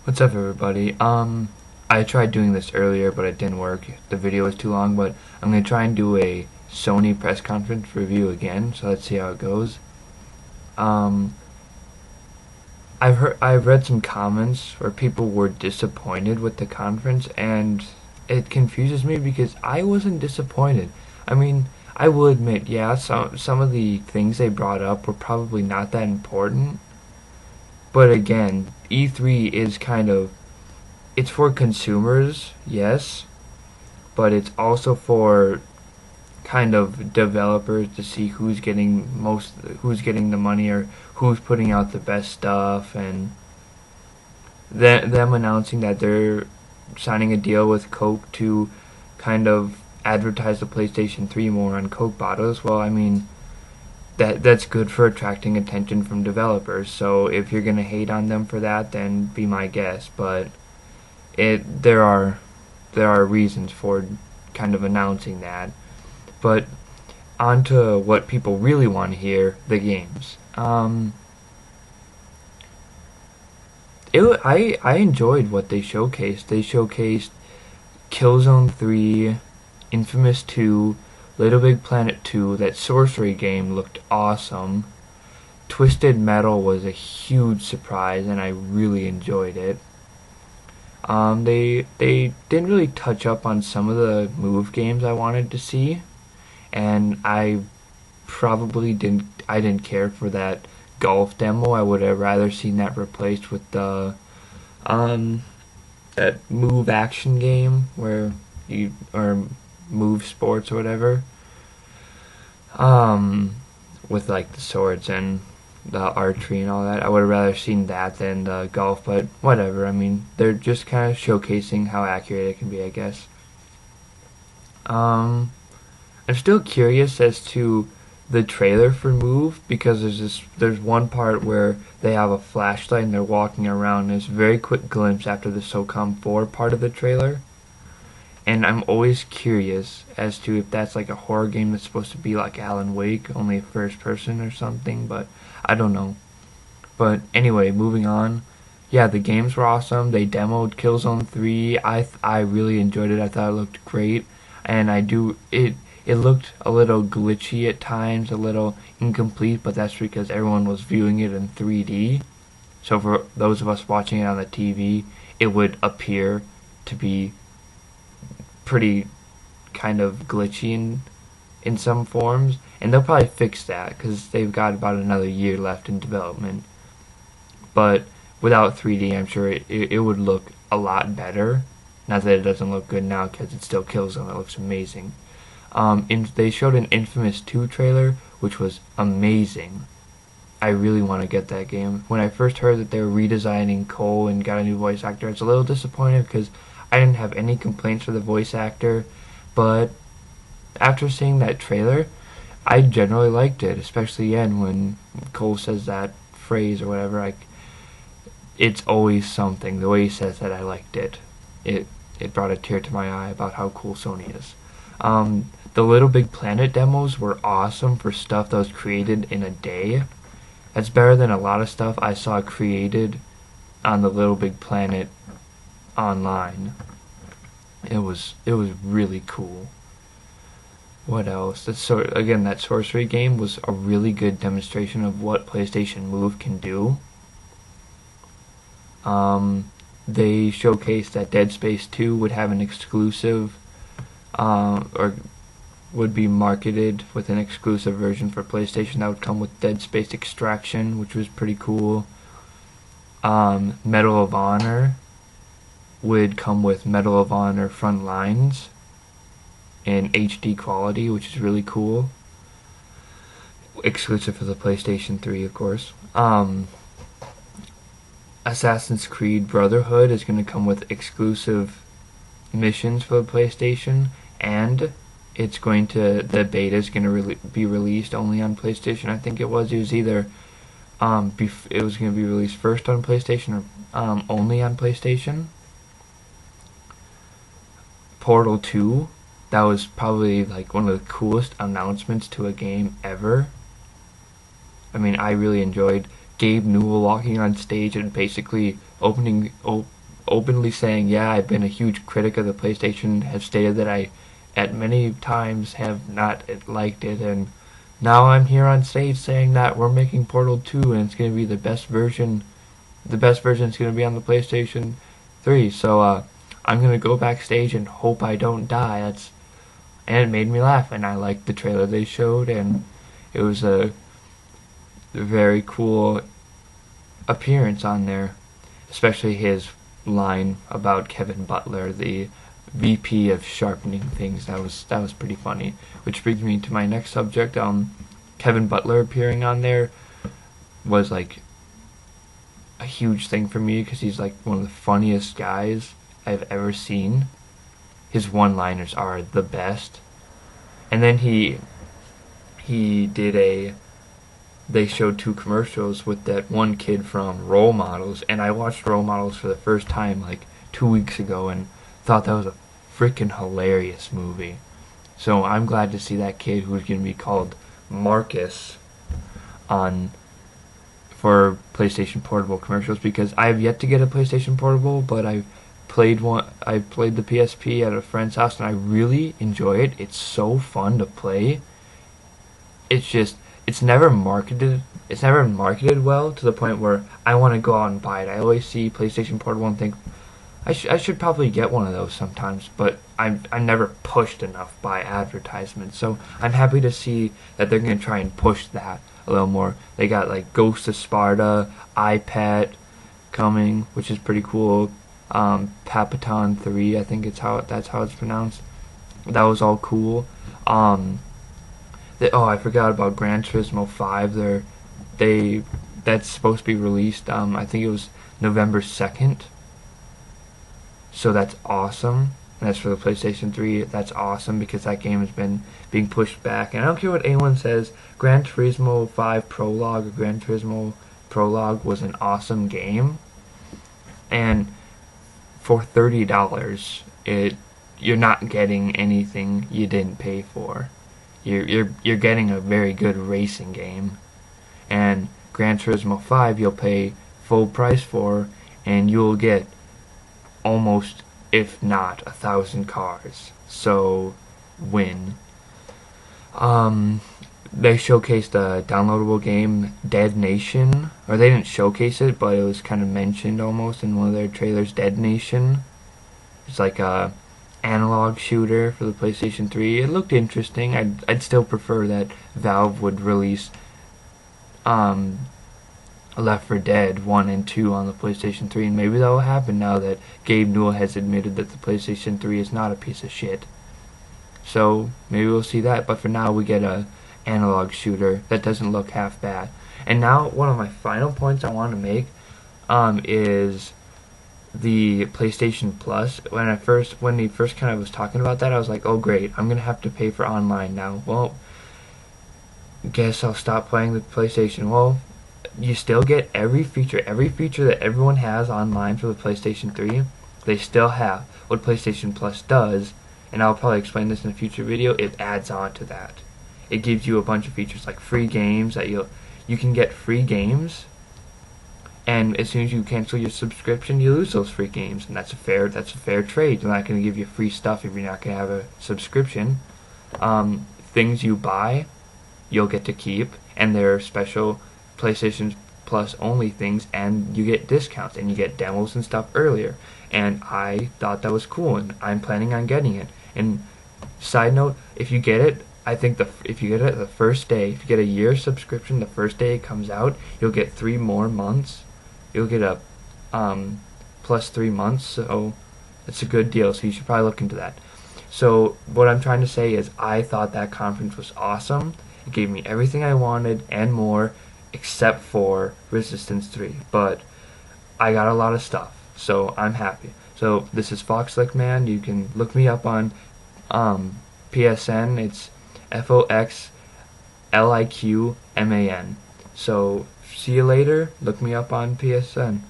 What's up, everybody? I tried doing this earlier, but it didn't work. The video was too long, but I'm gonna try and do a Sony press conference review again. So let's see how it goes. Um, I've read some comments where people were disappointed with the conference, and it confuses me because I wasn't disappointed. I mean, I will admit, yeah, some of the things they brought up were probably not that important. But again, E3 is kind of it's for consumers, yes, but it's also for kind of developers to see who's getting the money or who's putting out the best stuff, and them announcing that they're signing a deal with Coke to kind of advertise the PlayStation 3 more on Coke bottles. Well, I mean, that's good for attracting attention from developers. So if you're gonna hate on them for that, then be my guest. But it there are reasons for kind of announcing that. But on to what people really want to hear, the games. I enjoyed what they showcased. They showcased Killzone 3, Infamous 2, Little Big Planet 2. That sorcery game looked awesome. Twisted Metal was a huge surprise, and I really enjoyed it. They didn't really touch up on some of the move games I wanted to see, and I didn't care for that golf demo. I would have rather seen that replaced with the that move action game where you or move sports or whatever. With like the swords and the archery and all that. I would have rather seen that than the golf, but whatever. I mean, they're just kind of showcasing how accurate it can be, I guess. I'm still curious as to the trailer for Move, because there's one part where they have a flashlight and they're walking around. And there's a very quick glimpse after the SOCOM 4 part of the trailer. And I'm always curious as to if that's like a horror game that's supposed to be like Alan Wake, only first person or something, but I don't know. But anyway, moving on. Yeah, the games were awesome. They demoed Killzone 3. I really enjoyed it. I thought it looked great. And it looked a little glitchy at times, a little incomplete, but that's because everyone was viewing it in 3D. So for those of us watching it on the TV, it would appear to be pretty kind of glitchy in some forms, and they'll probably fix that because they've got about another year left in development. But without 3D, I'm sure it would look a lot better. Not that it doesn't look good now, because it still Killzone. It looks amazing. They showed an Infamous 2 trailer, which was amazing. I really want to get that game. When I first heard that they were redesigning Cole and got a new voice actor, I was a little disappointed because I didn't have any complaints for the voice actor, but after seeing that trailer, I generally liked it, especially again when Cole says that phrase or whatever. It's always something. The way he says that, I liked it. It brought a tear to my eye about how cool Sony is. The Little Big Planet demos were awesome for stuff that was created in a day. That's better than a lot of stuff I saw created on the Little Big Planet online. It was really cool. What else? Again, that sorcery game was a really good demonstration of what PlayStation Move can do. They showcased that Dead Space 2 would have an exclusive, or would be marketed with an exclusive version for PlayStation that would come with Dead Space Extraction, which was pretty cool. Medal of Honor would come with Medal of Honor Frontlines in HD quality, which is really cool. Exclusive for the PlayStation 3, of course. Assassin's Creed Brotherhood is going to come with exclusive missions for the PlayStation, and the beta is going to be released only on PlayStation. I think it was either it was going to be released first on PlayStation or only on PlayStation. Portal 2, that was probably like one of the coolest announcements to a game ever. I mean, I really enjoyed Gabe Newell walking on stage and basically openly saying, yeah, I've been a huge critic of the PlayStation, have stated that I at many times have not liked it, and now I'm here on stage saying that we're making Portal 2 and it's going to be the best version. The best version is going to be on the PlayStation 3. So I'm going to go backstage and hope I don't die. And it made me laugh, and I liked the trailer they showed, and it was a very cool appearance on there, especially his line about Kevin Butler, the VP of sharpening things. That was pretty funny. Which brings me to my next subject. Kevin Butler appearing on there was like a huge thing for me because he's like one of the funniest guys I've ever seen. His one-liners are the best. And then he did they showed 2 commercials with that one kid from Role Models, and I watched Role Models for the first time like 2 weeks ago and thought that was a freaking hilarious movie. So I'm glad to see that kid, who's going to be called Marcus, on for PlayStation Portable commercials, because I have yet to get a PlayStation Portable, but I played the PSP at a friend's house and I really enjoy it. It's so fun to play. It's never marketed well to the point where I want to go out and buy it. I always see PlayStation Portable and think I should probably get one of those sometimes, but I'm never pushed enough by advertisements. So I'm happy to see that they're going to try and push that a little more. They got like Ghost of Sparta, iPad coming, which is pretty cool. Papaton 3, I think that's how it's pronounced. That was all cool. I forgot about Gran Turismo 5. That's supposed to be released. I think it was November 2nd. So that's awesome. And that's for the PlayStation 3. That's awesome because that game has been being pushed back. And I don't care what anyone says. Gran Turismo 5 Prologue or Gran Turismo Prologue was an awesome game. And for $30, you're not getting anything you didn't pay for. You're getting a very good racing game, and Gran Turismo 5 you'll pay full price for, and you'll get almost, if not 1,000 cars. So win. They showcased a downloadable game, Dead Nation, or they didn't showcase it, but it was kind of mentioned almost in one of their trailers. Dead Nation. It's like a analog shooter for the PlayStation 3. It looked interesting. I'd still prefer that Valve would release Left 4 Dead 1 and 2 on the PlayStation 3, and maybe that will happen now that Gabe Newell has admitted that the PlayStation 3 is not a piece of shit. So maybe we'll see that, but for now we get a analog shooter that doesn't look half bad. And now one of my final points I want to make is the PlayStation Plus. When he first kind of was talking about that, I was like, oh great, I'm gonna have to pay for online now. Well, guess I'll stop playing the PlayStation. Well, you still get every feature that everyone has online for the PlayStation 3. They still have. What PlayStation Plus does, and I'll probably explain this in a future video, it adds on to that. It gives you a bunch of features like free games that you can get free games, and as soon as you cancel your subscription, you lose those free games, and that's a fair trade. They're not going to give you free stuff if you're not going to have a subscription. Things you buy, you'll get to keep, and there are special PlayStation Plus only things, and you get discounts, and you get demos and stuff earlier. And I thought that was cool, and I'm planning on getting it. And side note, if you get it, I think if you get it the first day, if you get a year subscription the first day it comes out, you'll get 3 more months. You'll get a plus 3 months, so it's a good deal. So you should probably look into that. So what I'm trying to say is I thought that conference was awesome. It gave me everything I wanted and more, except for Resistance 3. But I got a lot of stuff, so I'm happy. So this is FoxLickMan. You can look me up on PSN. It's FoxLickMan. So see you later. Look me up on PSN.